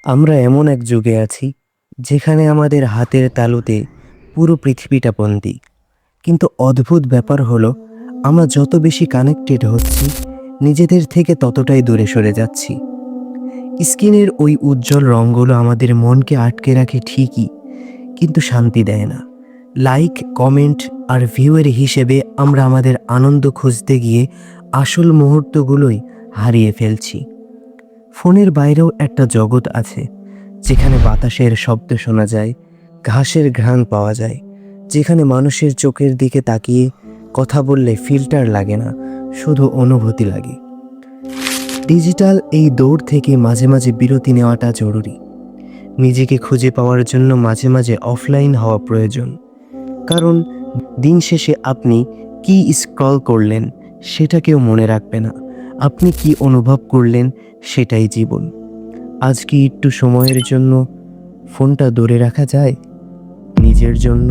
আমরা এমন এক যুগে আছি যেখানে আমাদের হাতের তালুতে পুরো পৃথিবীটা বন্দী। কিন্তু অদ্ভুত ব্যাপার হলো, আমরা যত বেশি কানেক্টেড হচ্ছি, নিজেদের থেকে ততটাই দূরে সরে যাচ্ছি। স্ক্রিনের ওই উজ্জ্বল রঙগুলো আমাদের মনকে আটকে রাখে ঠিকই, কিন্তু শান্তি দেয় না। লাইক, কমেন্ট আর ভিউয়ের হিসেবে আমরা আমাদের আনন্দ খুঁজতে গিয়ে আসল মুহূর্তগুলোই হারিয়ে ফেলছি। ফোনের বাইরেও একটা জগৎ আছে, যেখানে বাতাসের শব্দ শোনা যায়, ঘাসের ঘ্রাণ পাওয়া যায়, যেখানে মানুষের চোখের দিকে তাকিয়ে কথা বললে ফিল্টার লাগে না, শুধু অনুভূতি লাগে। ডিজিটাল এই দৌড় থেকে মাঝে মাঝে বিরতি নেওয়াটা জরুরি। নিজেকে খুঁজে পাওয়ার জন্য মাঝে মাঝে অফলাইন হওয়া প্রয়োজন। কারণ দিন শেষে আপনি কি স্ক্রল করলেন সেটা কেউ মনে রাখবে না, আপনি কি অনুভব করলেন সেটাই জীবন। আজ কি একটু সময়ের জন্য ফোনটা দূরে রাখা যায়, নিজের জন্য?